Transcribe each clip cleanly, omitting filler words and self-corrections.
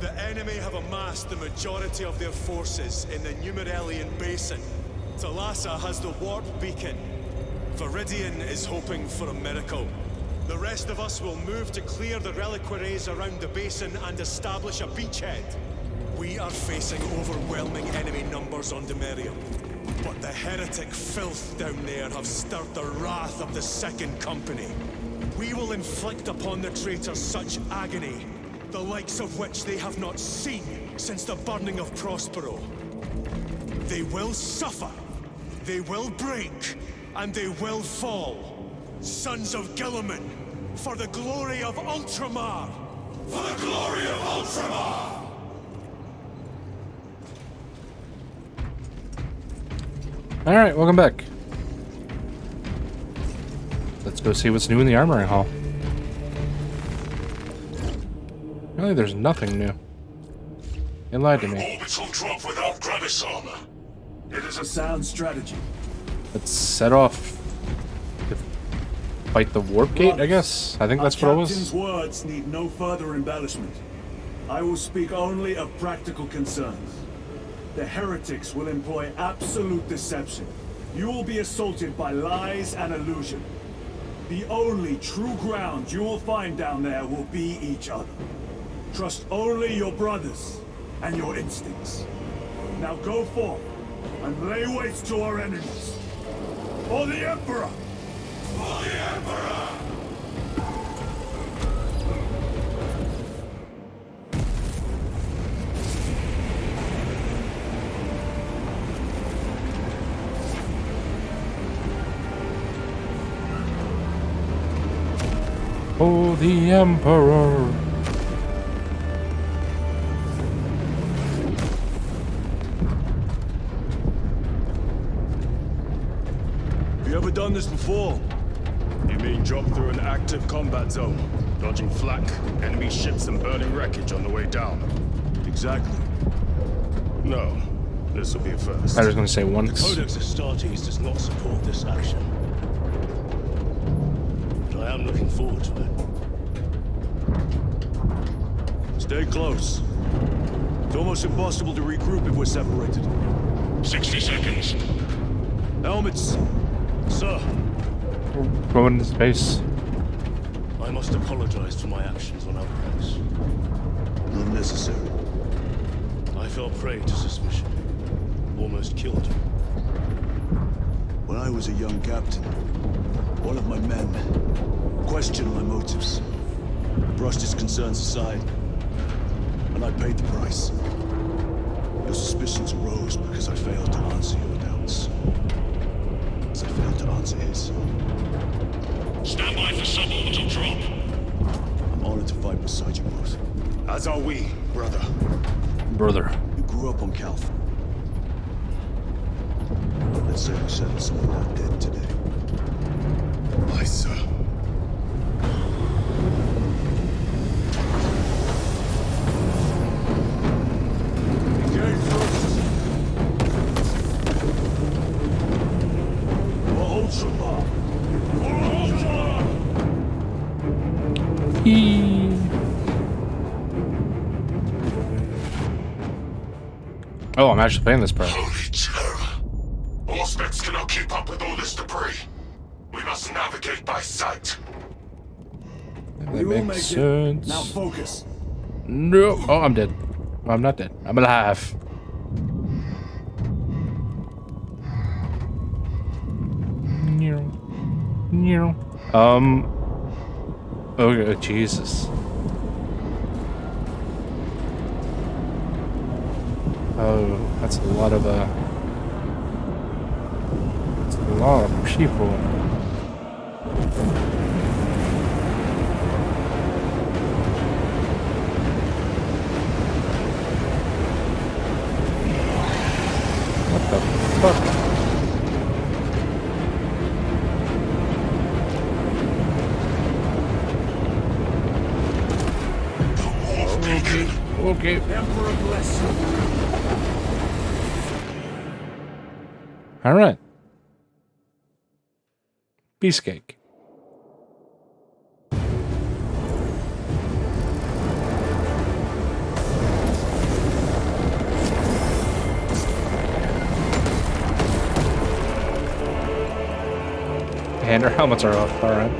The enemy have amassed the majority of their forces in the Numeralian Basin. Thalassa has the warp beacon. Viridian is hoping for a miracle. The rest of us will move to clear the reliquaries around the basin and establish a beachhead. We are facing overwhelming enemy numbers on Demerium. But the heretic filth down there have stirred the wrath of the Second Company. We will inflict upon the traitors such agony, the likes of which they have not seen since the burning of Prospero. They will suffer, they will break, and they will fall. Sons of Gilliman, for the glory of Ultramar! For the glory of Ultramar! Alright, welcome back. Let's go see what's new in the armoring hall. Really, there's nothing new. You lied to me. Orbital drop without Gravis armor. It is a sound strategy. Let's set off to fight the warp gate, I guess? I think that's what it was. Captain's words need no further embellishment. I will speak only of practical concerns. The heretics will employ absolute deception. You will be assaulted by lies and illusion. The only true ground you will find down there will be each other. Trust only your brothers and your instincts. Now go forth and lay waste to our enemies. For the Emperor! For the Emperor! Oh, the Emperor! You ever done this before? You mean drop through an active combat zone, dodging flak, enemy ships and burning wreckage on the way down? Exactly. No, this will be a first. I was going to say once. Codex Astartes does not support this action. But I am looking forward to it. Stay close. It's almost impossible to regroup if we're separated. 60 seconds. Helmets! Sir! Going into space. I must apologize for my actions on Alvarez. Not necessary. I fell prey to suspicion. Almost killed him. When I was a young captain, one of my men questioned my motives, brushed his concerns aside, and I paid the price. Your suspicions arose because I failed to answer your doubts. As I failed to answer his. Stand by for suborbital drop. I'm honored to fight beside you both. As are we, brother. Brother. You grew up on Calth. Let's say we settled some of that debt today. Aye, sir. Oh, I'm actually playing this part. Holy terror. All specs cannot keep up with all this debris. We must navigate by sight. That makes sense. Now focus. No. Oh, I'm dead. I'm not dead. I'm alive. Okay, Jesus. Oh, that's a lot of that's a lot of people. What the fuck? Okay. Emperor bless you. All right. Beefcake. And our helmets are off. Alright.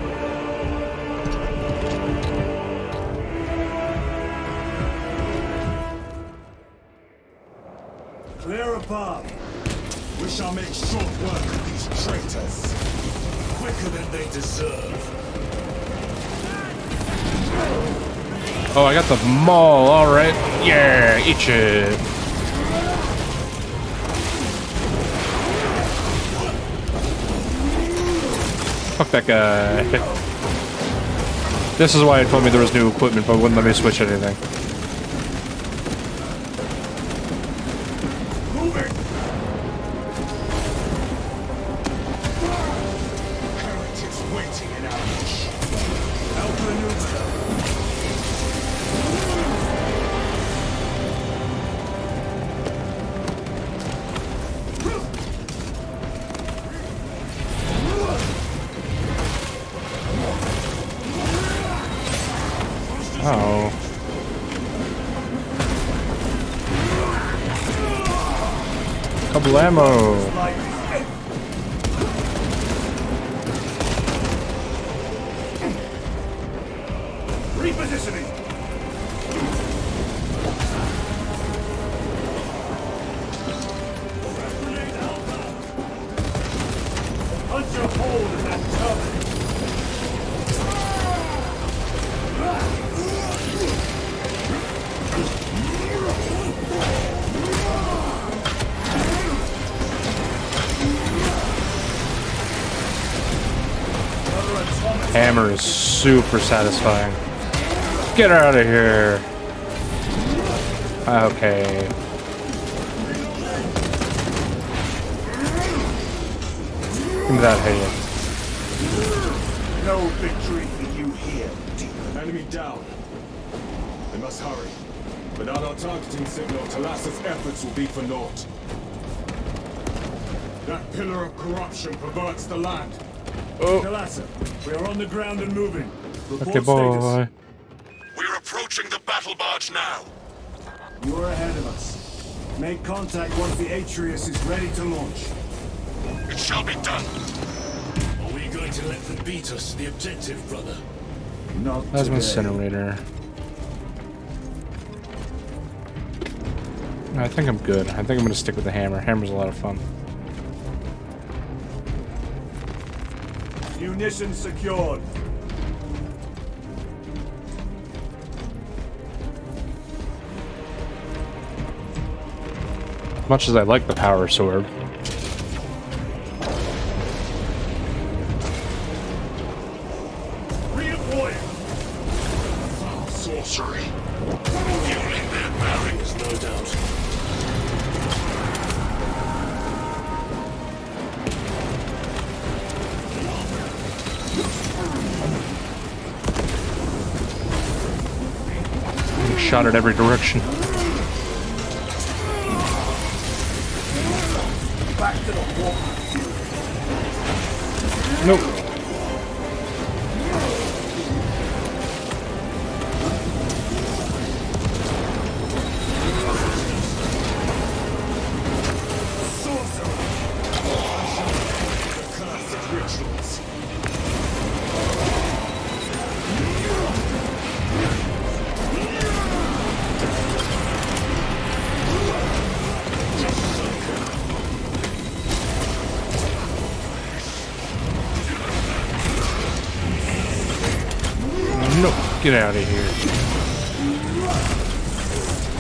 Clear above. We shall make short work of these traitors. Quicker than they deserve. Oh, I got the maul. Alright. Yeah, eat it. Fuck that guy. This is why it told me there was new equipment, but wouldn't let me switch anything. Moving. Heretics waiting in ambush. Outmaneuver. Oh. Couple ammo. Repositioning. Punch your hold in that tub. Hammer is super satisfying. Get out of here. Okay. Give me that head. No victory for you here, demon. Enemy down. They must hurry. Without our targeting signal, Talas's efforts will be for naught. That pillar of corruption perverts the land. Oh. Talassa, we are on the ground and moving. Report Okay, boy. status. We're approaching the battle barge now. You are ahead of us. Make contact once the Atreus is ready to launch. It shall be done. Are we going to let them beat us to the objective, brother? Not That's my today. incinerator. I think I'm good. I think I'm gonna stick with the hammer. Hammer's a lot of fun. Munitions secured. Much as I like the power sword. Redeploying. Sorcery. Fueling their barracks, no doubt. Getting shot at every direction. Back to the wall. Nope. Nope. Get out of here.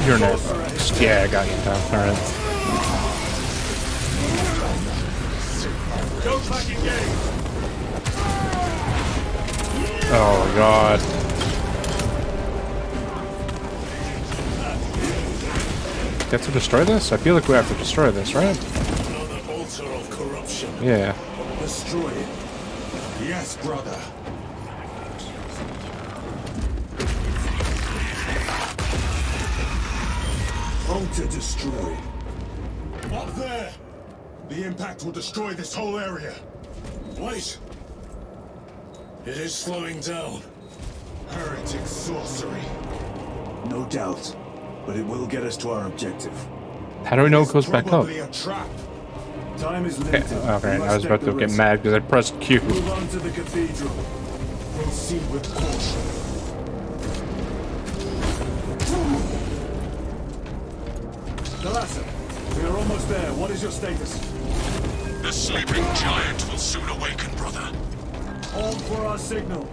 You're next. Yeah, I got you down. Alright. Go back engage. Oh, God. Get to destroy this? I feel like we have to destroy this, right? Another altar of corruption. Yeah. Destroy it. Yes, brother. Altar destroyed. Up there! The impact will destroy this whole area. Wait! It is slowing down. Heretic sorcery. No doubt. But it will get us to our objective. How do we know it goes back up? Probably a trap. Time is Okay, limited. okay, We I must was about take to the get risk. mad because I pressed Q. Move on to the cathedral. Proceed with caution. Thalassa, we are almost there. What is your status? The sleeping giant will soon awaken, brother. Hold for our signal.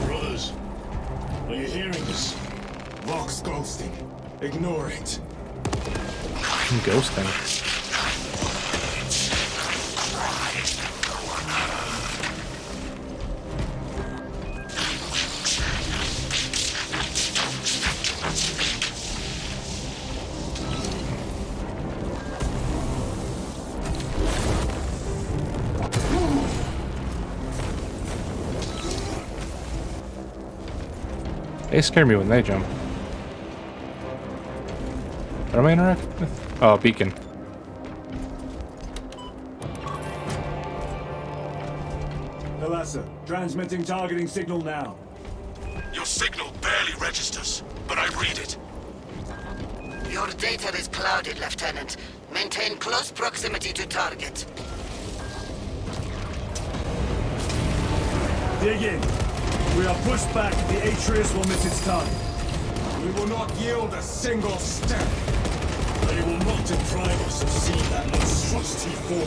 Brothers, are you hearing us? Vox ghosting. Ignore it. Ghosting. They scare me when they jump. What am I interacting with? Oh, beacon. Thalassa, transmitting targeting signal now. Your signal barely registers, but I read it. Your data is clouded, Lieutenant. Maintain close proximity to target. Dig in. We are pushed back. The Atreus will miss its target. We will not yield a single step. They will not deprive us of seeing that monstrosity fall.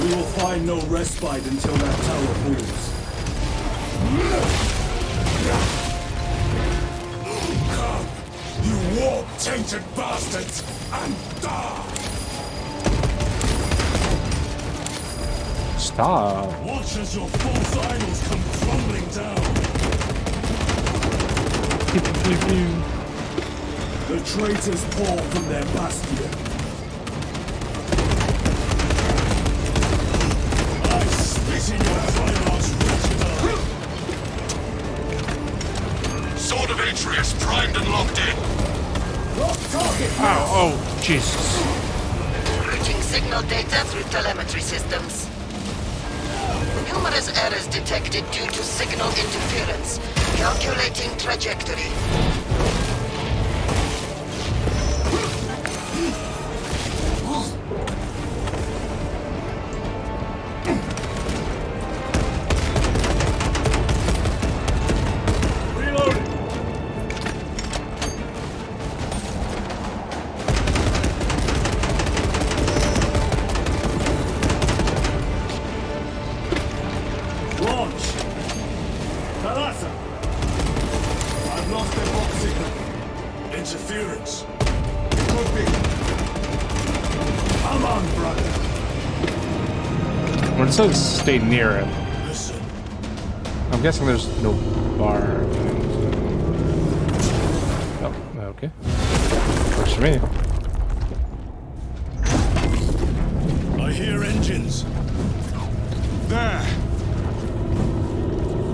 We will find no respite until that tower falls. Come, you warp-tainted bastards, and die! Stop. Watch as your false idols come crumbling down. The traitors pour from their bastion. I spit in your Primarch's wretched eye. Sword of Atreus primed and locked in. Oh, Jesus. Routing signal data through telemetry systems. Numerous errors detected due to signal interference. Calculating trajectory. Reloading. Launch. Thalassa. I've lost their box signal. Interference. Could be. Come on, brother. When it says stay near it, Listen. I'm guessing there's no bar. Oh, okay. Works for me. I hear engines. There!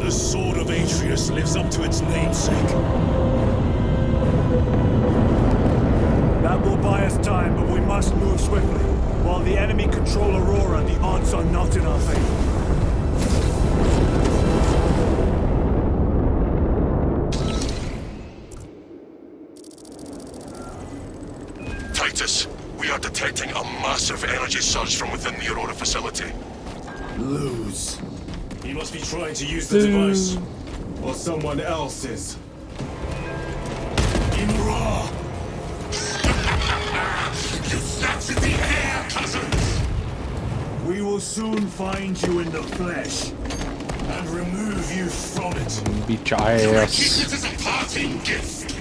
The Sword of Atreus lives up to its namesake. That will buy us time, but we must move swiftly. While the enemy control Aurora, the odds are not in our favor. Titus, we are detecting a massive energy surge from within the Aurora facility. Lose. He must be trying to use the device. Or someone else's. Imra! You snatched the air, cousins! We will soon find you in the flesh. And remove you from it. Beat your ass. This is a parting gift!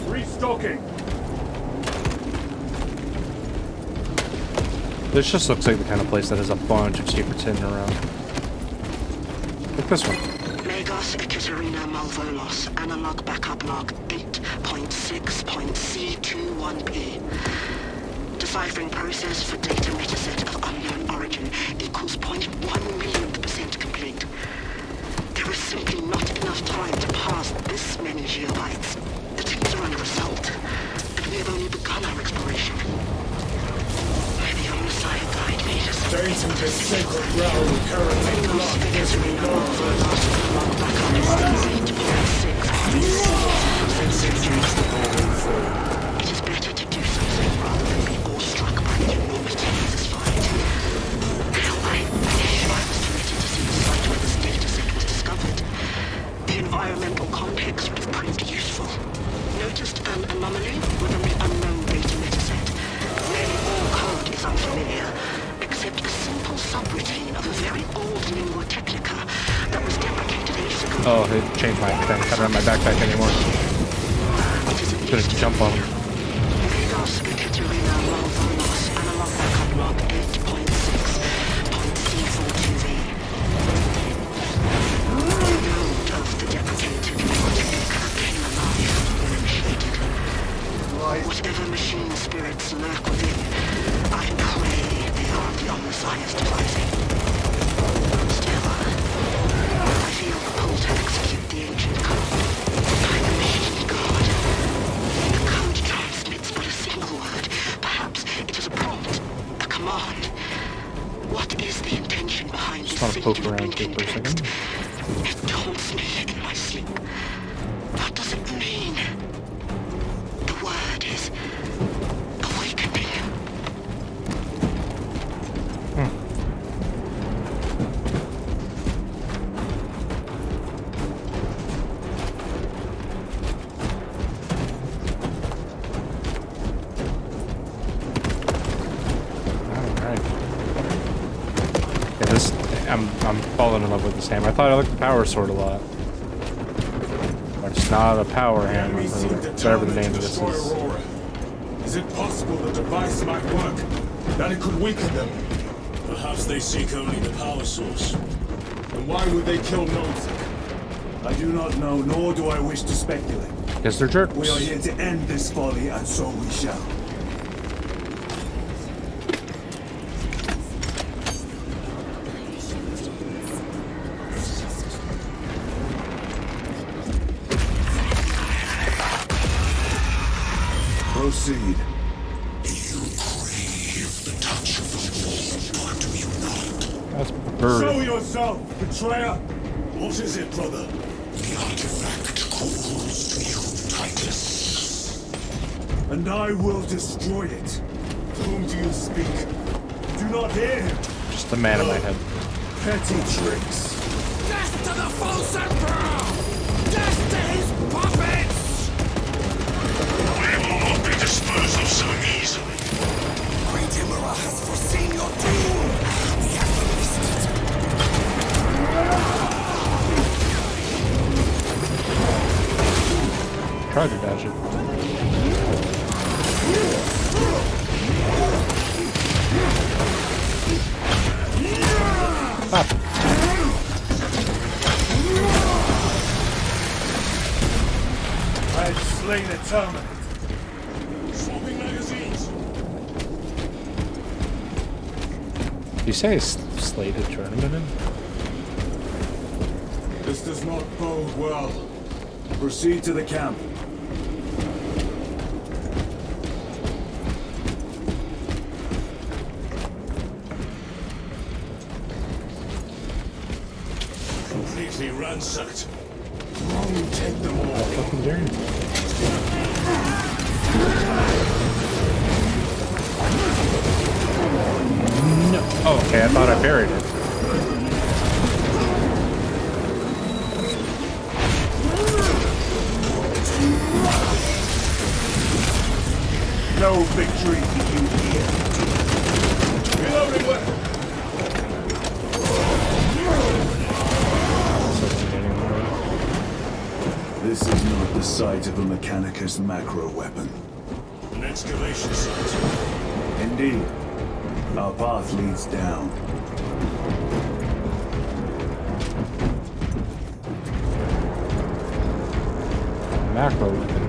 Restocking. This just looks like the kind of place that has a bunch of secrets hidden around. Like this one. Megos Ekaterina Malvolos, analog backup log 8.6.C21P. Deciphering process for data metaset of unknown origin equals 0.1 millionth % complete. There is simply not enough time to pass this Tainting this sacred ground with heretic blood gives me no pleasure. It is better to do something rather than be awestruck by the enormity of this fight. Now, I was permitted to see the site where this data set was discovered. The environmental context would have proved useful. Noticed an anomaly within the unknown data metaset. Nearly all code is unfamiliar, except a simple subroutine of a very old lingua technica that was deprecated ages ago. Oh, they changed my thing. I don't have my backpack anymore. Gonna jump on him. Whatever machine spirits lurk within, I pray they are the Omnissiah's devising. Still, I feel called to execute the ancient code by the machine god. The code transmits but a single word. Perhaps it is a prompt, a command. What is the intention behind this Just want to poke around blinking here for a text? second. It taunts me in my sleep. What does it mean? The word is awakening. Alright. Yeah, this I'm falling in love with this hammer. I thought I liked the power sword a lot. But it's not a power hammer, Enemy seem or whatever the determined name to of this destroy is. Aurora. Is it possible the device might work? That it could weaken them? Perhaps they seek only the power source. And why would they kill Nosek? I do not know, nor do I wish to speculate. Guess they're jerks. We are here to end this folly, and so we shall. Proceed. That's Show bird. yourself, betrayer! What is it, brother? And I will destroy it. To whom do you speak? Do not hear him. Just the man in my head. Petty tricks. Death to the false emperor! Death to his puppets! We will not be disposed of so easily. Great Emperor has foreseen your doom! We have released it! Tried to dodge it. Stop. I have slain a terminate. Swapping magazines. You say it's slated tournament in? This does not bode well. Proceed to the camp. Completely ransacked. Wrong, take them all. Fucking dare you. No. Oh, okay, I thought I buried it. No victory for you here. Reloading weapon. This is not the site of a Mechanicus macro weapon. An excavation site. Indeed. Our path leads down. Macro weapon.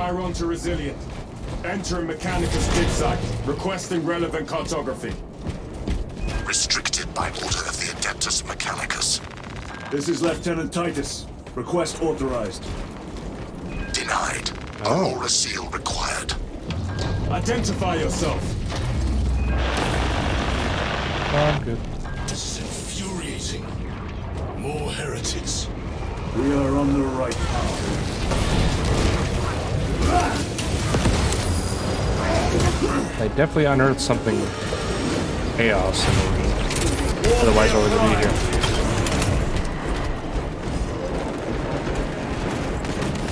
Chiron to Resilient. Enter Mechanicus dig site, requesting relevant cartography. Restricted by order of the Adeptus Mechanicus. This is Lieutenant Titus. Request authorized. Denied. Oh. Aurora seal required. Identify yourself. Oh, I'm good. This is infuriating. More heretics. We are on the right path. They definitely unearthed something chaos in the room. Otherwise, I wouldn't be here.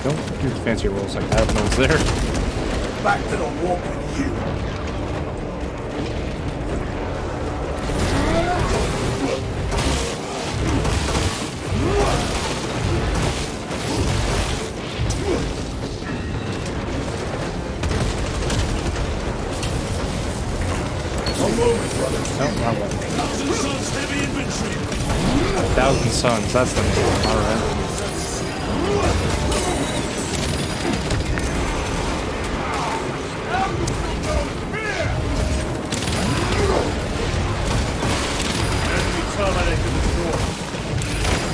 Don't do fancy rolls like that when one's there. Back to the walk with you. No, not one. Thousand Sons heavy infantry. 1,000 Suns, that's the name. Alright. Enemy terminated the door.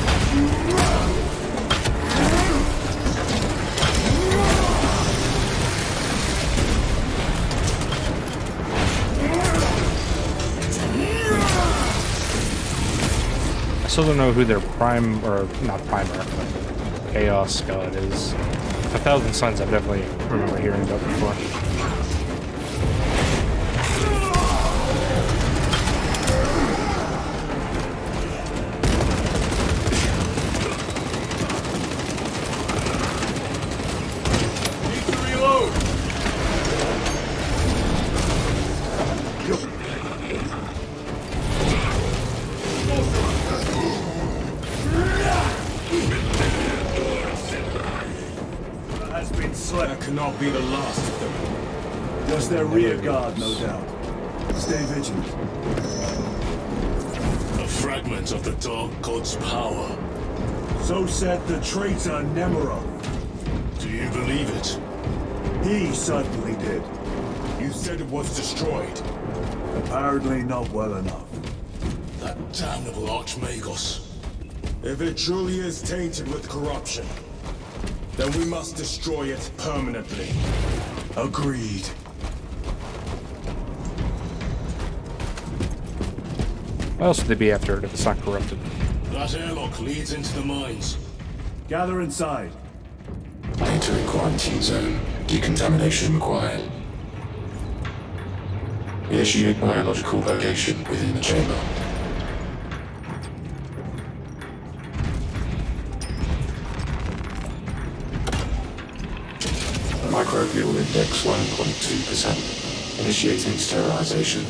I still don't know who their prime, or not primer, but chaos god is. 1,000 Suns I definitely remember hearing about before. Need to reload. Has been slept. That cannot be the last of them. Just their rear guard, no doubt. Stay vigilant. A fragment of the Dark God's power. So said the traitor Nemeroth. Do you believe it? He certainly did. You said it was destroyed. Apparently not well enough. That damnable Archmagos. If it truly is tainted with corruption, then we must destroy it permanently. Agreed. What else would they be after if it's not corrupted? That airlock leads into the mines. Gather inside. Entering quarantine zone. Decontamination required. Initiate biological purgation within the chamber. Microbial index 1.2%. Initiating sterilization.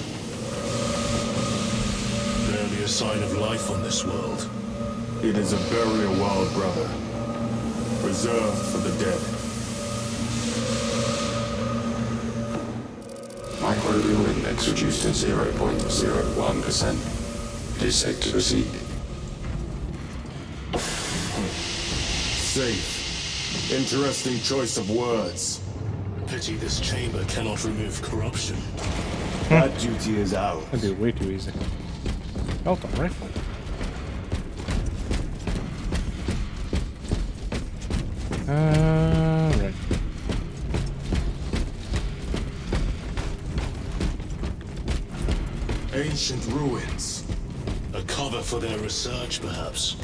Barely a sign of life on this world. It is a burial world, brother. Reserved for the dead. Microbial index reduced to 0.01%. It is safe to proceed. Safe. Interesting choice of words. Pity this chamber cannot remove corruption. That duty is ours. That'd be way too easy. Delta rifle. Right. Ancient ruins. A cover for their research, perhaps.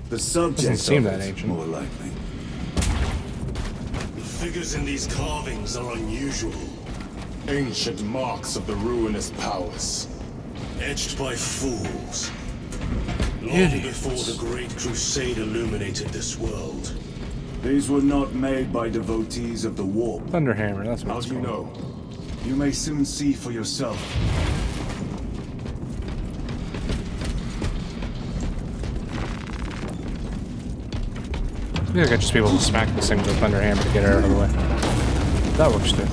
The subject Doesn't seem of that it, ancient. more likely. The figures in these carvings are unusual. Ancient marks of the ruinous powers. Etched by fools. Long Idiots. before the Great Crusade illuminated this world. These were not made by devotees of the warp. Thunderhammer, that's what How it's do you called. know? You may soon see for yourself. I feel like I'd just be able to smack this thing with a thunderhammer to get it out of the way. That works too.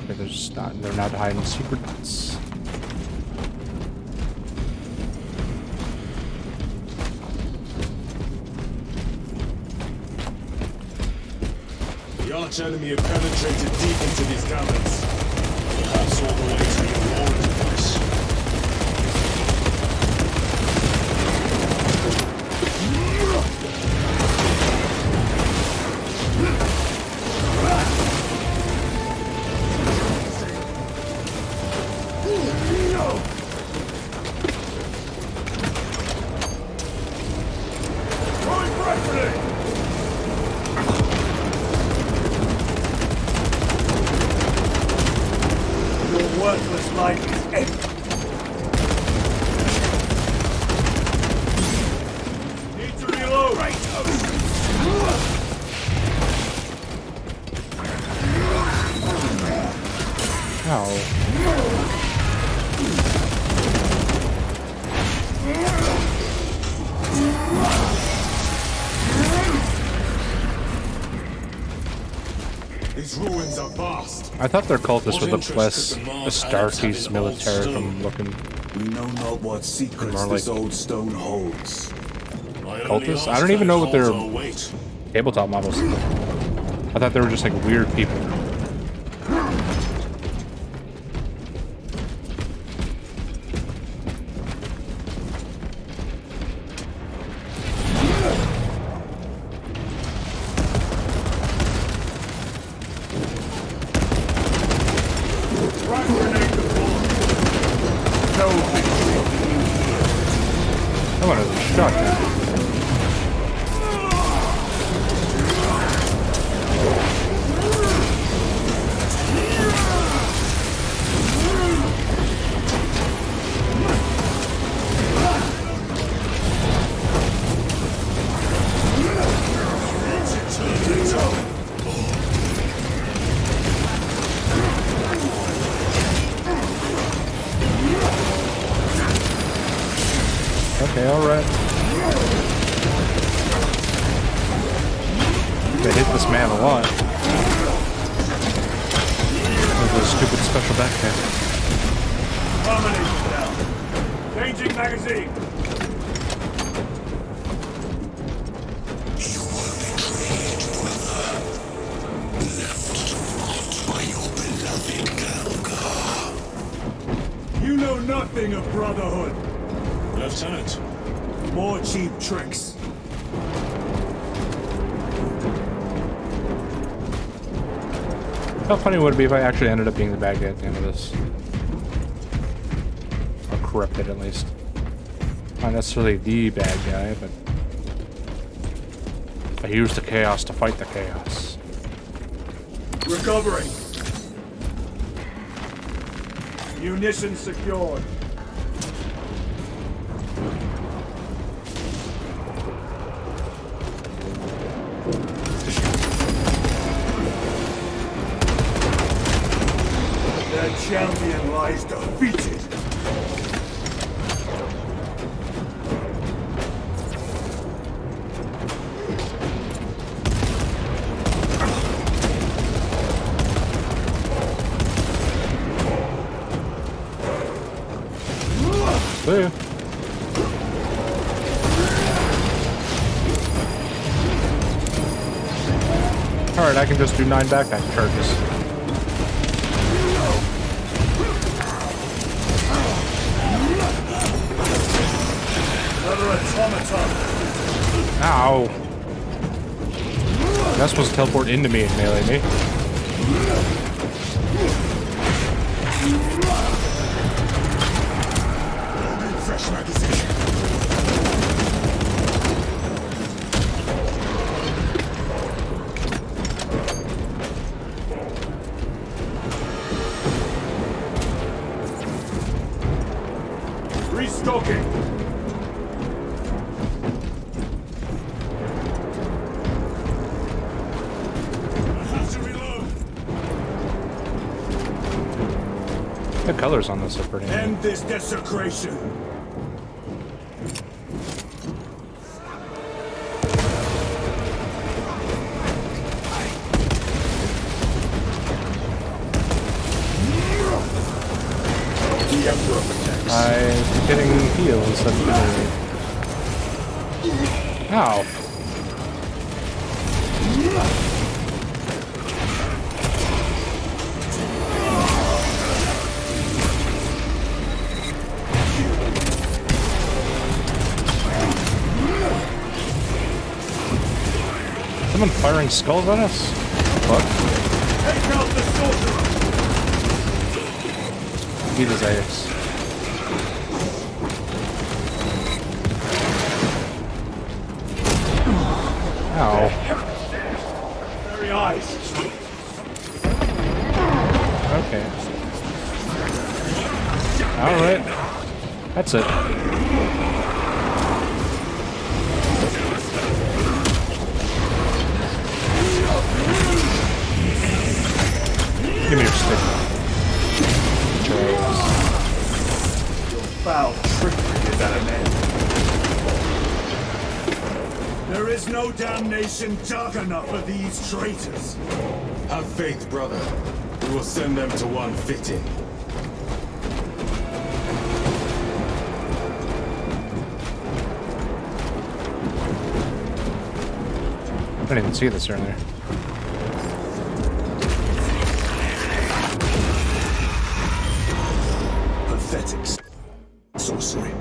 Okay, they're not hiding secrets. arch enemy have penetrated deep into these caverns. Perhaps all the way to the Aurora device. Worthless life is empty. Need to reload. Ow. These ruins are vast. I thought their cultists would look less Astartes militarism looking. We know not what secrets More this like- old stone holds. Cultists? I don't even know what their tabletop models look. I thought they were just like weird people. I want a shotgun. Okay, alright. They hit this man a lot. With a stupid special backpack. Combination down. Changing magazine. You were betrayed, brother. Left to fight by your beloved Galgar. You know nothing of brotherhood. Lieutenant. More cheap tricks. How funny would it be if I actually ended up being the bad guy at the end of this? Or corrupted, at least. Not necessarily the bad guy, but I used the chaos to fight the chaos. Recovering. Munitions secured. Their champion lies defeated. See ya. Alright, I can just do 9 backpack charges. Another automaton. Ow! That's supposed to teleport into me and melee me. Fresh magazine. Restocking. The colors on this are pretty neat. End this desecration. The Emperor protects. I'm getting heals. That's good. Ow. Someone firing skulls at us? What? Take out the sorcerer! Beat his ass. Ow. Very eyes. Okay. Alright. That's it. Give me your stick. Foul trickery is at an end. There is no damnation dark enough for these traitors. Have faith, brother. We will send them to one fitting. I didn't even see this earlier. Pathetic sorcery.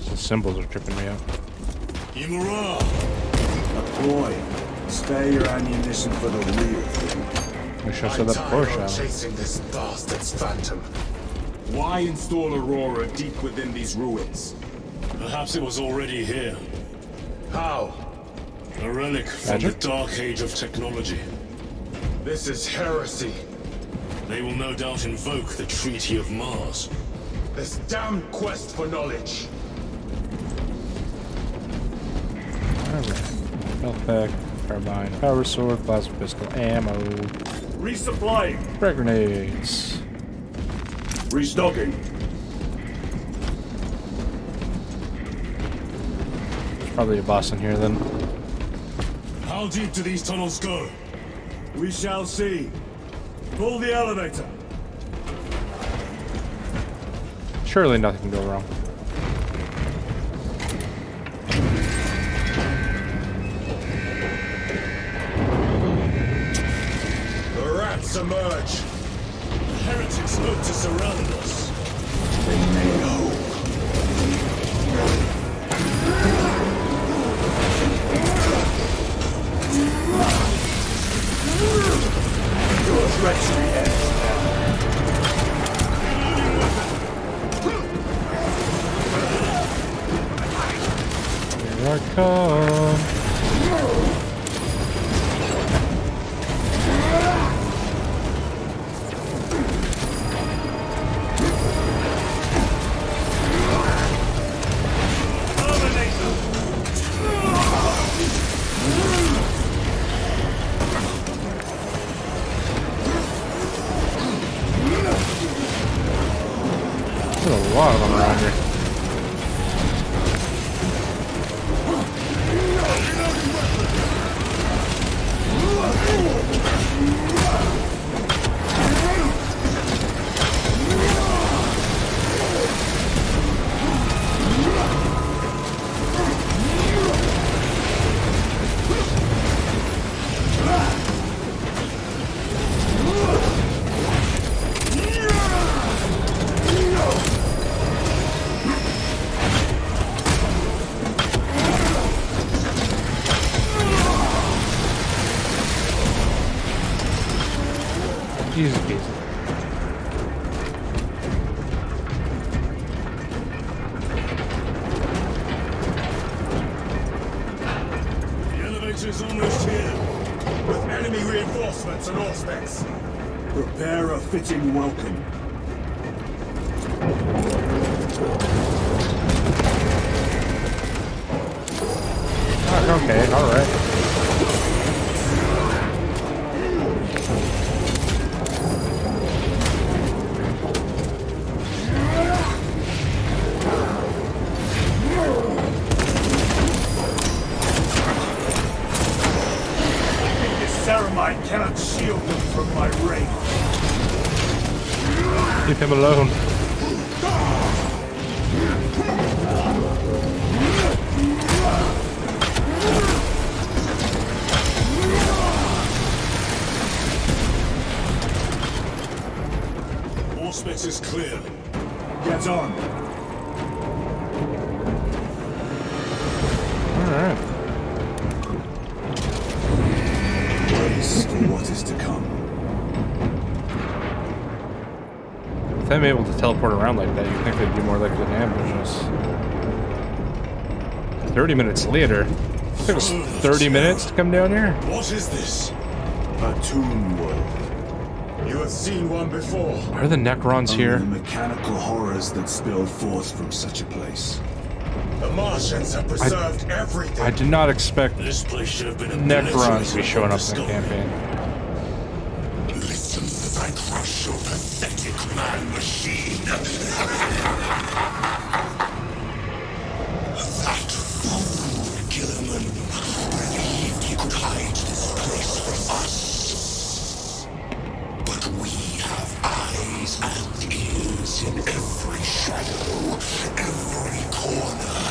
The symbols are tripping me out. Imura! Boy, spare your ammunition for the real thing. We should have said that before, shall we? Chasing this bastard's phantom. Why install Aurora deep within these ruins? Perhaps it was already here. How? A relic from Magic? the dark age of technology. This is heresy. They will no doubt invoke the Treaty of Mars. This damn quest for knowledge. Alright. Health pack, carbine, power sword, plasma pistol, ammo, Resupplying. frag grenades. Restocking. There's probably a boss in here then. How deep do these tunnels go? We shall see. Pull the elevator. Surely nothing can go wrong. The rats emerge. The heretics look to surround us. They may know. Your treachery ends now. Here I come. There's a lot of them around here. Easy peasy. The elevator's almost here. With enemy reinforcements and aspects. Prepare a fitting welcome. Okay, alright. This ceramide cannot shield them from my wrath. Leave him alone. Prospect is clear. Get on. Alright. Brace for what is to come. With them able to teleport around like that, you'd think they'd be more likely to ambush us. 30 minutes later. It took us 30 minutes to come down here? What is this? A tomb world. You have seen one before. Are the Necrons Only here? the mechanical horrors that spilled forth from such a place. The Martians have preserved everything. I did not expect This place should have been a Necrons to be showing up in the campaign. Listen as I crush your pathetic man machine. That fool Gilliman believed he could hide this place from us. But we have eyes and ears in every shadow, every corner,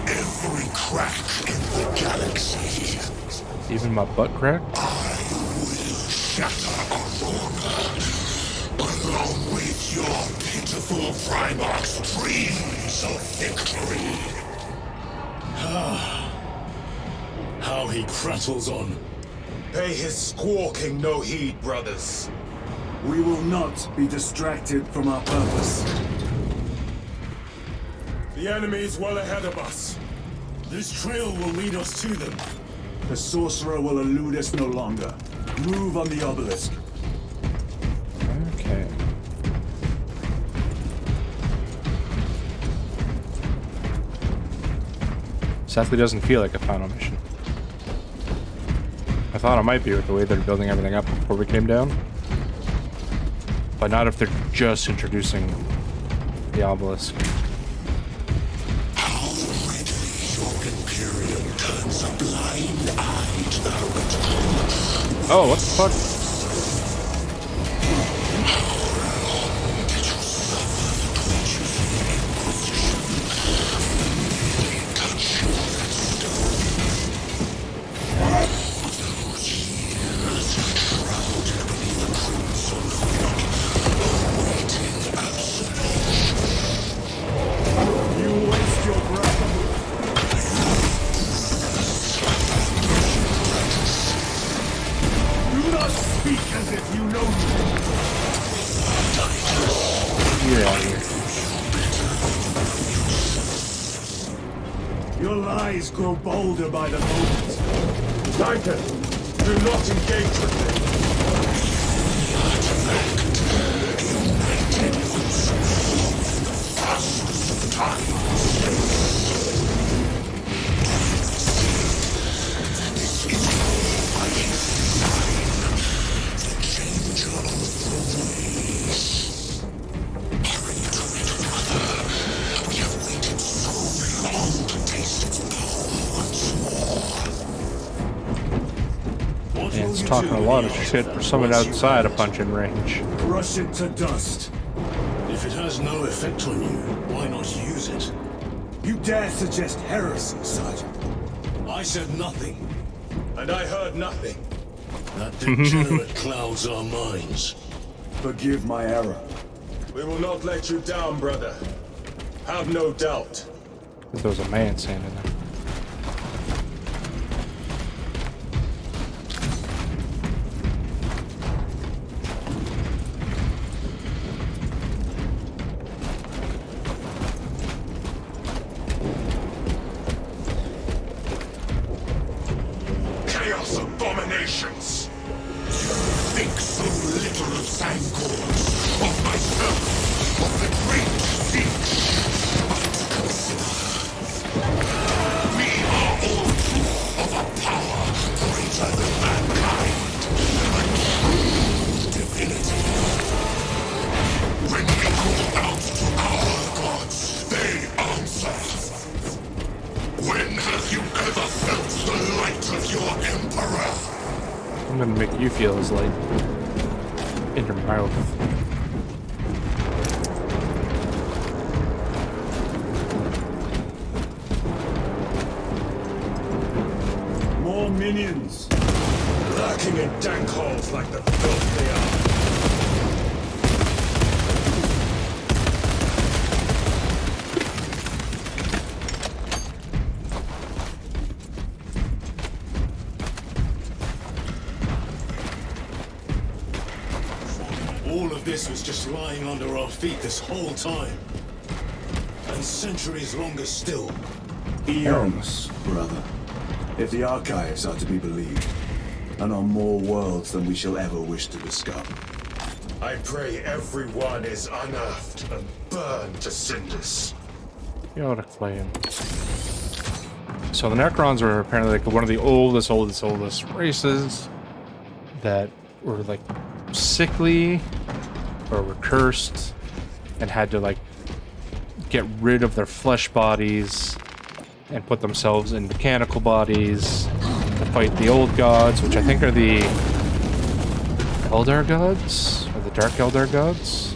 every crack in the galaxy. Even my butt crack? I will shatter Aurora, along with your pitiful Primarch's dreams of victory. How he prattles on. Pay his squawking no heed, brothers. We will not be distracted from our purpose. The enemy is well ahead of us. This trail will lead us to them. The sorcerer will elude us no longer. Move on the obelisk. Okay. Sadly doesn't feel like a final mission. I thought it might be with the way they're building everything up before we came down. But not if they're just introducing the obelisk. How readily your Imperium turns a blind eye to the heretical. Oh, what the fuck? Did you suffer the creatures in the Inquisition? They touch you that stone. Those years shrouded beneath a crimson hood, awaiting absolution. You waste your breath. Do not speak as if you know me. Get out of here. Your lies grow bolder by the moment. Titan, do not engage with them. And it's talking a lot of shit for someone outside a punch-in range. Crush it to dust. If it has no effect on you, why not use it? You dare suggest heresy, Sergeant? I said nothing. And I heard nothing. That degenerate clouds our minds. Forgive my error. We will not let you down, brother. Have no doubt. There was a man standing there. Chaos abominations! You think so little of Sangors, of myself, of the great Finch. But consider, we are all true of a power greater than mankind, a true divinity. When we call out to our gods, they answer. When have you ever felt the light of your Emperor? I'm gonna make you feel his light in your mouth. More minions. Lurking in dank holes like the filth they are. All of this was just lying under our feet this whole time. And centuries longer still. Eons, brother. If the archives are to be believed. And on more worlds than we shall ever wish to discover. I pray everyone is unearthed and burned to cinders. Chaotic flame. So the Necrons were apparently like one of the oldest races that were like sickly or were cursed and had to like get rid of their flesh bodies and put themselves in mechanical bodies to fight the old gods, which I think are the Eldar gods or the Dark Eldar gods.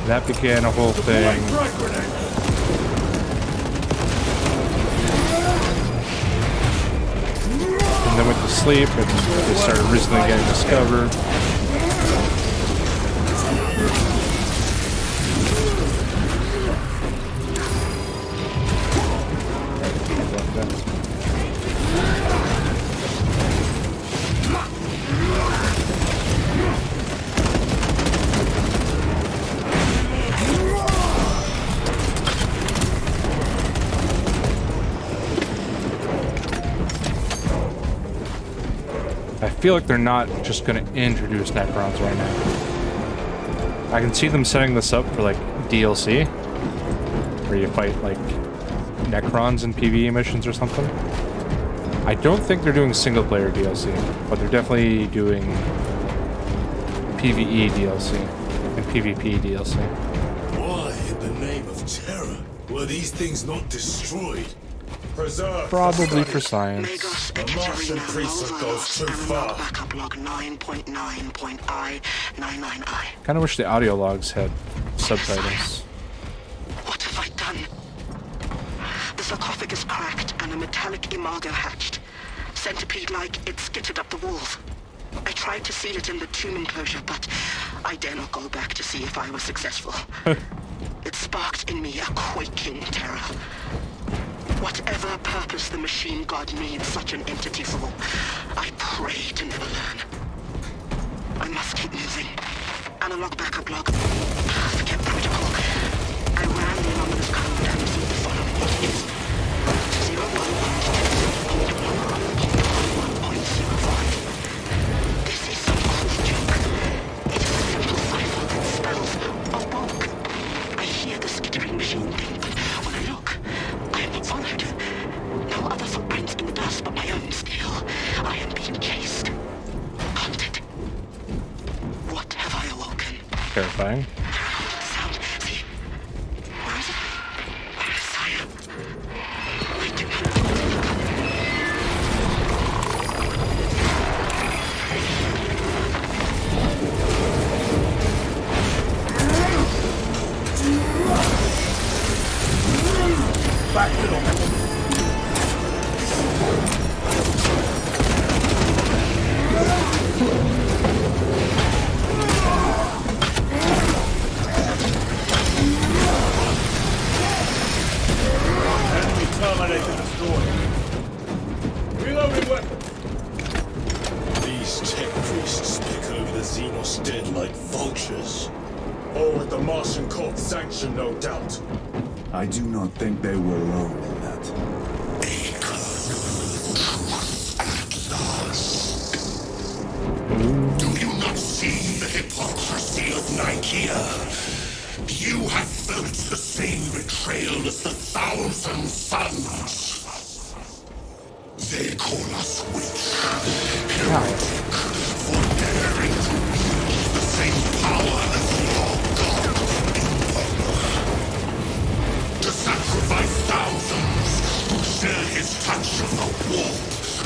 That began a whole thing. And then went to sleep and they started recently getting discovered. I feel like they're not just going to introduce Necrons right now. I can see them setting this up for like DLC, where you fight like Necrons in PvE missions or something. I don't think they're doing single player DLC, but they're definitely doing PvE DLC and PvP DLC. Why, in the name of terror, were these things not destroyed? Preserve. Probably for science. The Martian priesthood goes too far. Backup log 9.9.I99I. Kind of wish the audio logs had subtitles. What have I done? The sarcophagus cracked and a metallic imago hatched. Centipede-like, it skittered up the walls. I tried to seal it in the tomb enclosure, but I dare not go back to see if I was successful. It sparked in me a quaking terror. Whatever purpose the machine god needs such an entity for, I pray to never learn. I must keep moving. Analog backup log. Forget protocol. I ran the anonymous code and received the following messages. 01.1.1.05. This is some cruel joke. It is a simple cipher that spells awoke. I hear the skittering machine thing, but when I look, I am not followed. No other footprints in the dust but my own still. I am being chased. Hunted. What have I awoken? Terrifying. Sound. See? Where is it? Where is Saya? I do not know. Back to them. Enemy terminated destroyed. Reloading weapon. These tech priests pick over the Xenos dead like vultures. All with the Martian court's sanction, no doubt. I do not think they were alone in that. Do you not see the hypocrisy of Nicaea? You have felt the same betrayal as the Thousand Suns. They call us witch, heretic, for daring to wield the same power as your god, Imperor. To sacrifice thousands to share his touch of the warp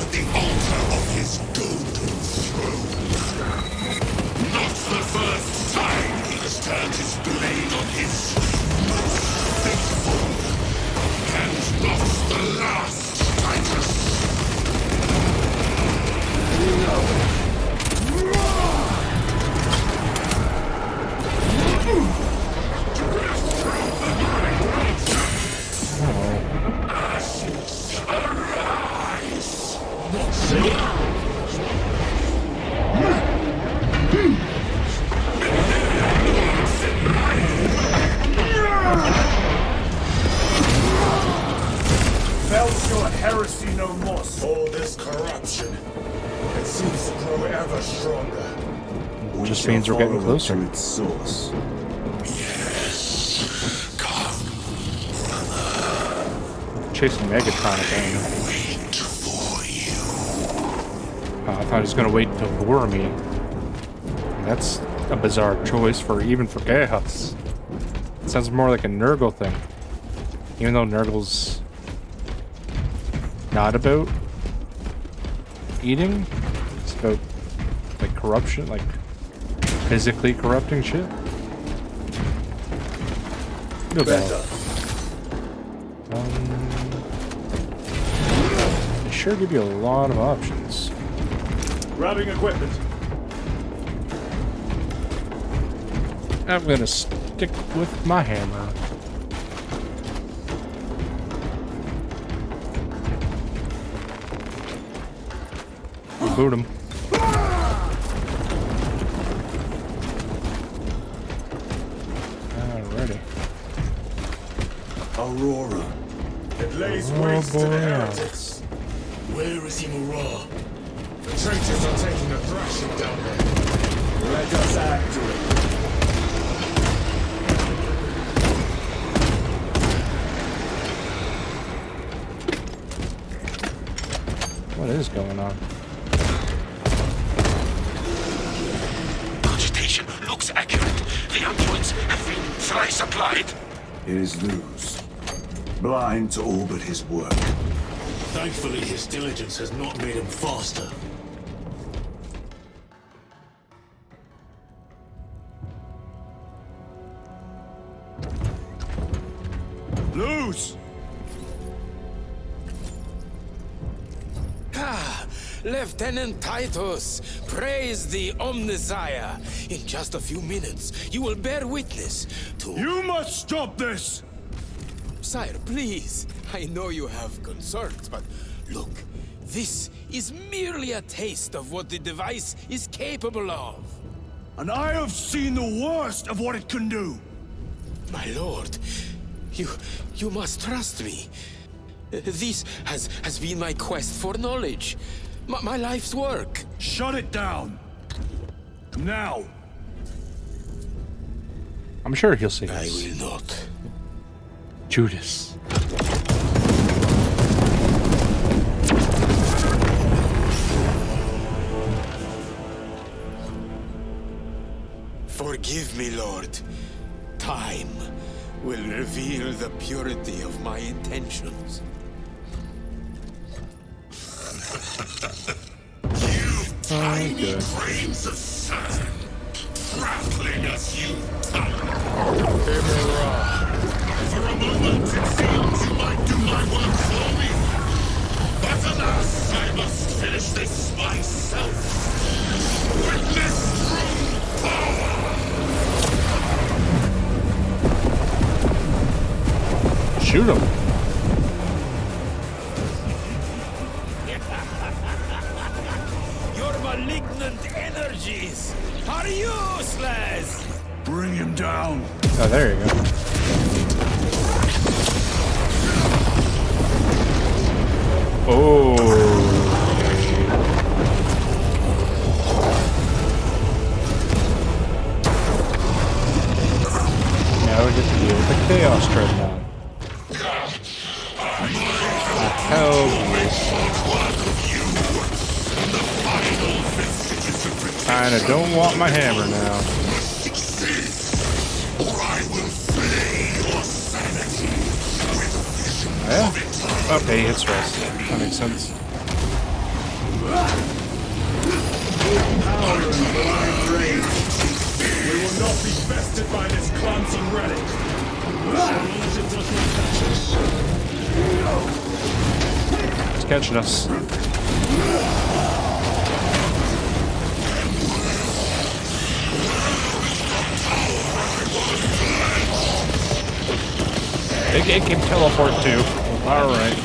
at the altar of his golden throne. Not the first time he has turned his blade on his most faithful, and not the last, Titus. Ashes, arise! corruption. It seems to grow ever stronger. Just means we're getting closer. To its source. Yes. Come, Chasing Megatron again. wait for you. I thought he was gonna wait to lure me. That's a bizarre choice for Chaos. It sounds more like a Nurgle thing. Even though Nurgle's not about eating, it's about like corruption, like physically corrupting shit. No bad. They sure give you a lot of options. Grabbing equipment. I'm gonna stick with my hammer. Boot him. Alrighty. Aurora. It lays waste to the heretics. Where is Imura? The traitors are taking a thrashing down there. Let us act to it. What is going on? Cogitation looks accurate. The androids have been thrice applied. It is Luz. Blind to all but his work. Thankfully, his diligence has not made him faster. Luz! Lieutenant Titus, praise the Omnisire. In just a few minutes, you will bear witness to... You must stop this! Sire, please. I know you have concerns, but look, this is merely a taste of what the device is capable of. And I have seen the worst of what it can do. My lord, you must trust me. This has been my quest for knowledge. My life's work. Shut it down. Now. I'm sure he'll see I us. will not. Judas. Forgive me, Lord. Time will reveal the purity of my intentions. Tiny grains of sand, trampling as you For a moment, it seems you might do my work for me. But alas, I must finish this myself. Witness true power! Shoot him. Your malignant energies are useless! Bring him down. Oh, there you go. Oh. Now we get to deal with the Chaos Dreadnought. Hell Kinda don't want my hammer now. Yeah? Okay, he hits rest. That makes sense. Power and blind rage. We will not be bested by this clumsy relic. He's catching us. It can teleport too. Alright.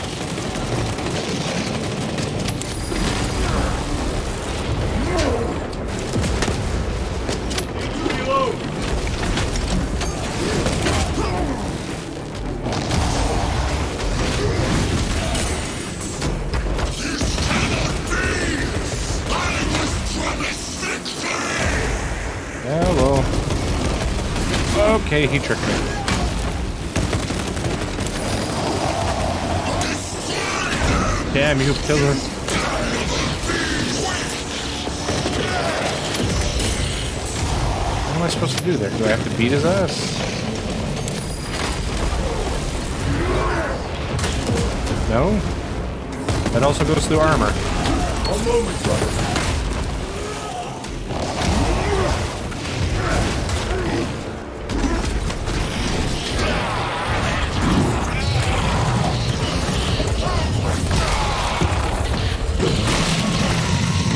Okay, he tricked me. Damn, you killed her. What am I supposed to do there? Do I have to beat his ass? No? That also goes through armor. A moment, brother.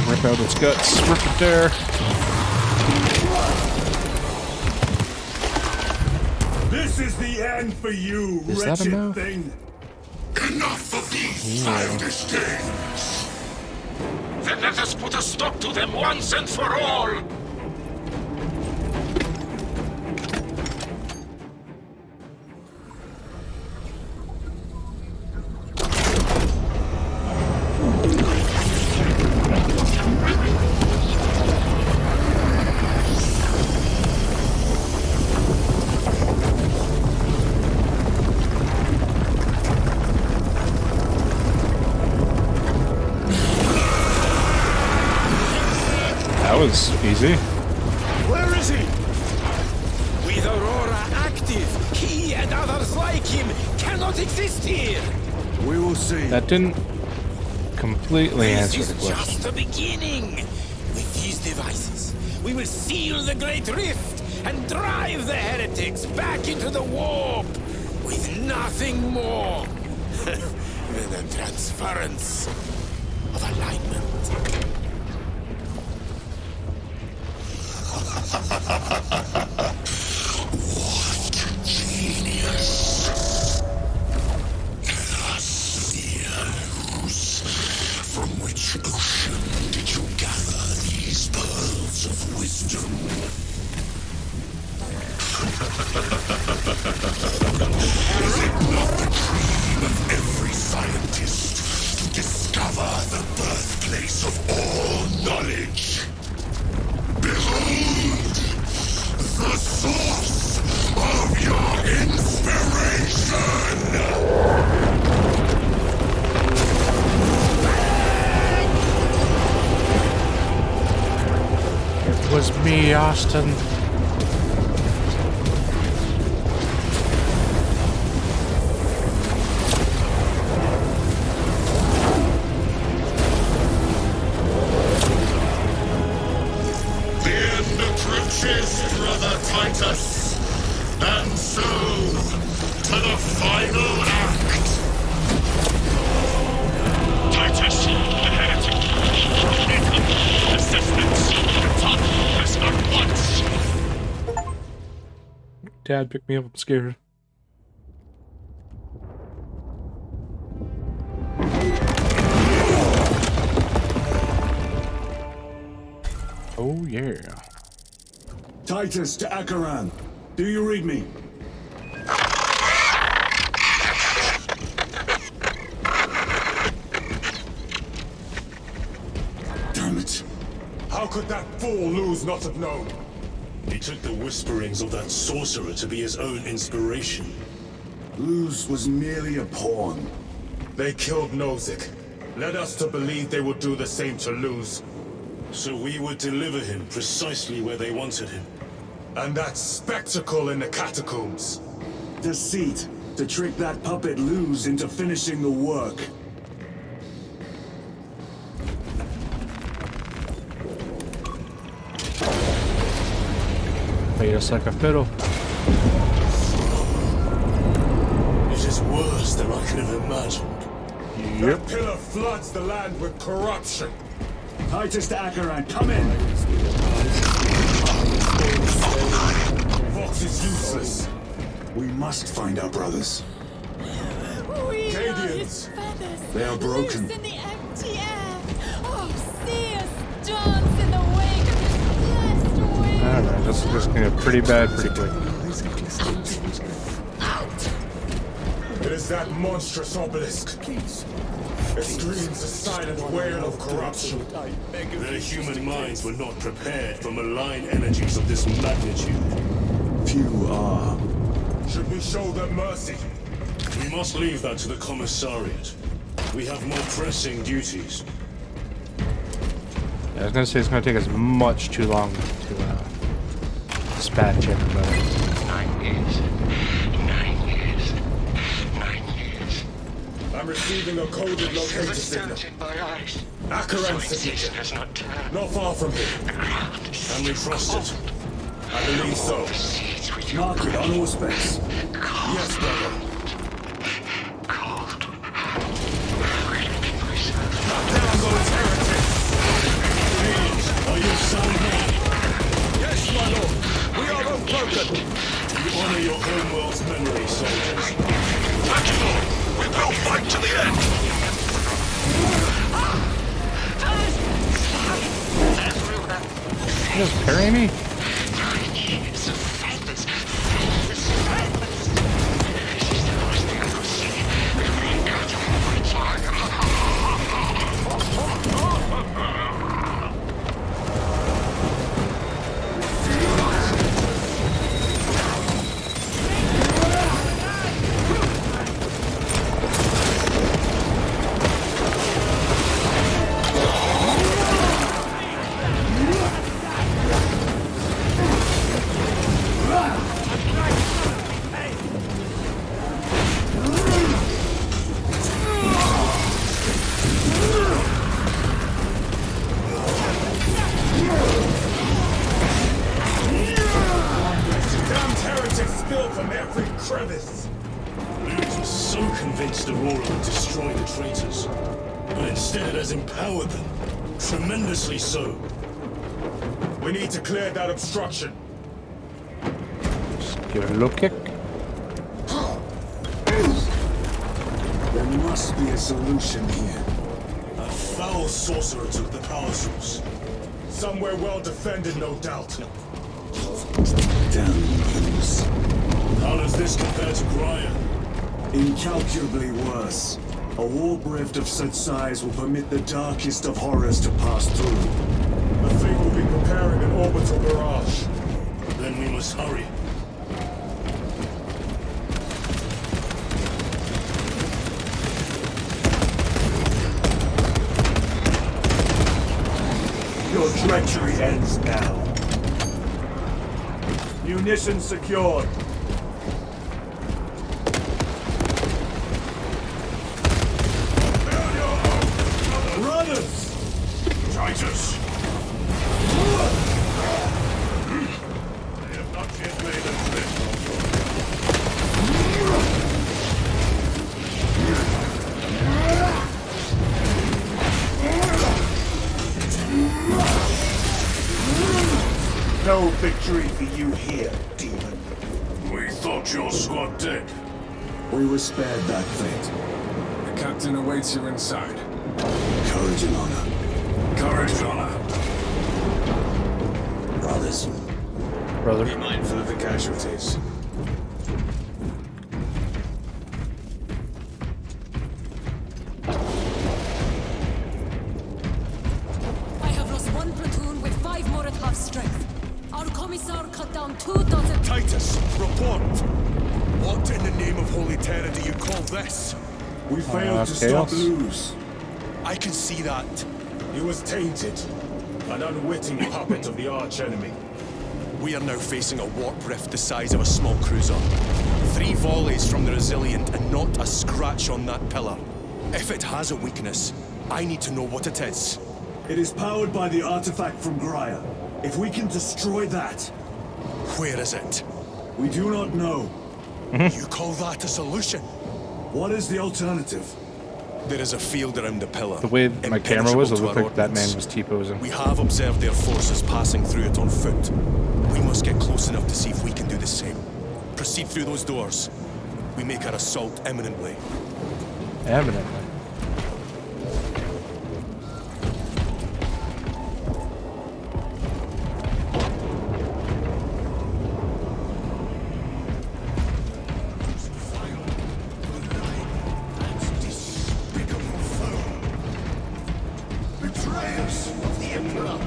Rip out its guts. Rip it there. This is the end for you, Is that wretched enough? thing. Enough of these childish games! Then let us put a stop to them once and for all! That was easy. Where is he? With Aurora active, he and others like him cannot exist here. We will see. That didn't completely This answer is the question. just the beginning. With these devices, we will seal the Great Rift and drive the heretics back into the warp with nothing more than a transference of alignment. What genius! Lose. From which ocean did you gather these pearls of wisdom? Is it not the dream of every scientist to discover the birthplace of all knowledge? Behold! The source of your inspiration! It was me, Austin. Brother Titus, and so to the final act. Titus, the heretic. Assessments. Attack us at once. Dad, pick me up. I'm scared. Oh, yeah. Titus to Acheran. Do you read me? Damn it. How could that fool Luz not have known? He took the whisperings of that sorcerer to be his own inspiration. Luz was merely a pawn. They killed Nozick, led us to believe they would do the same to Luz. So we would deliver him precisely where they wanted him. And that spectacle in the catacombs. Deceit. To trick that puppet Luz into finishing the work. Play us like a fiddle. It is worse than I could have imagined. Yep. That pillar floods the land with corruption. Titus to Acheran, come in! Vox is useless. We must find our brothers. We Cadians. are his feathers. They are broken. Loose in the empty air. Oh, see us dance in the wake of his blessed wings. Alright, this is just gonna get pretty bad pretty quick. It is that monstrous obelisk. It screams a silent wail of corruption. Their human minds were not prepared for malign energies of this magnitude. Few are. Should we show them mercy? We must leave that to the commissariat. We have more pressing duties. Yeah, I was gonna say it's gonna take us much too long to dispatch everybody. 9 years. 9 years. 9 years. I'm receiving a coded locator signal. Distorted by ice. Akaran Season signature. has not turned. Not far from here. The ground is Can we trust it? I believe so. the seeds with your Mark it on all specs. cold. Yes, brother. Cold. How can I keep myself? Down those heretics! Are you sound mind? Yes, my lord. We are unbroken. You honor your homeworld's memory, soldiers. Tactical! We will fight to the end! You just parry me? 9 years of feathers. Feathers. Feathers. This is the last thing I will see before I cut off my tongue. Damned heretics spill from every crevice! Luz was so convinced Aurora would destroy the traitors. But instead it has empowered them. Tremendously so. We need to clear that obstruction. Give it a little kick. There must be a solution here. A foul sorcerer took the power source. Somewhere well defended, no doubt. Damn news. How does this compare to Graya? Incalculably worse. A warp rift of such size will permit the darkest of horrors to pass through. The fleet will be preparing an orbital barrage. Then we must hurry. Your treachery ends now. Munitions secured. Runners! Titus! They have not yet made a trip. No victory for you here, demon. We thought your squad dead. We were spared that fate. The captain awaits you inside. Courage and honor. Courage and honor. Brothers. Brother. Be mindful of the casualties. I have lost one platoon with 5 more at half strength. Our commissar cut down 2 dozen. Titus, report. What in the name of Holy Terror do you call this? We failed to chaos. stop Luz. I can see that. He was tainted. An unwitting puppet of the arch-enemy. We are now facing a warp rift the size of a small cruiser. 3 volleys from the Resilient and not a scratch on that pillar. If it has a weakness, I need to know what it is. It is powered by the artifact from Graya. If we can destroy that, Where is it? we do not know. You call that a solution? What is the alternative? There is a field around the pillar. The way my camera was, it impenetrable to looked our like that man ordnance. was T-posing. We have observed their forces passing through it on foot. We must get close enough to see if we can do the same. Proceed through those doors. We make our assault imminently. Evidently. Betrayers of the Emperor,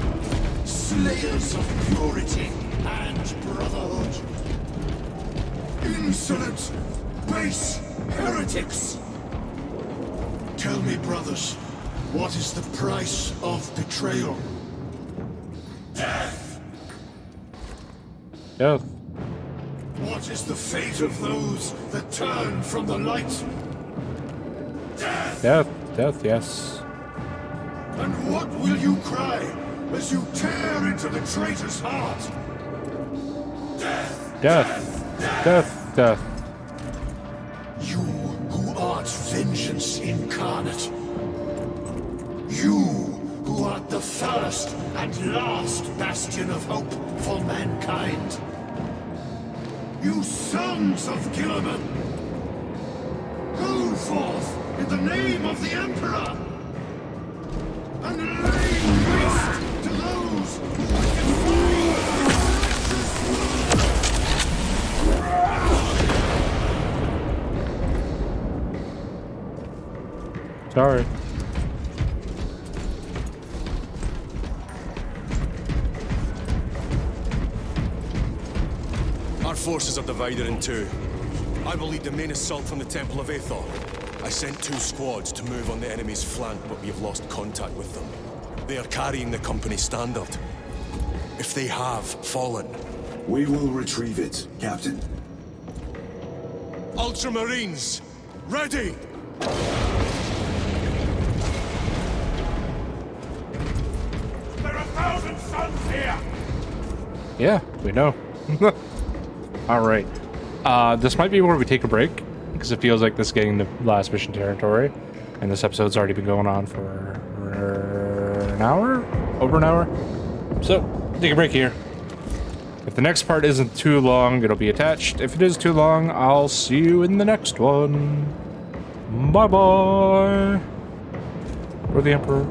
slayers of purity and brotherhood. Insolent, base heretics! Tell me, brothers, what is the price of betrayal? Death! Death. What is the fate of those that turn from the light? Death! Death. Death, yes. And what will you cry as you tear into the traitor's heart? Death! Death. Death. Death. You who art vengeance incarnate. You who art the first and last bastion of hope for mankind. You sons of Gilliman! Go forth in the name of the Emperor! And lay waste to those who defy Sorry. Our forces are divided in two. I will lead the main assault from the Temple of Aethor. I sent 2 squads to move on the enemy's flank, but we have lost contact with them. They are carrying the company standard. If they have fallen... We will retrieve it, Captain. Ultramarines, ready! There are 1,000 sons here! Yeah, we know. Alright. This might be where we take a break, because it feels like this is getting the last mission territory. And this episode's already been going on for an hour? Over an hour? So, take a break here. If the next part isn't too long, it'll be attached. If it is too long, I'll see you in the next one. Bye-bye. For the Emperor.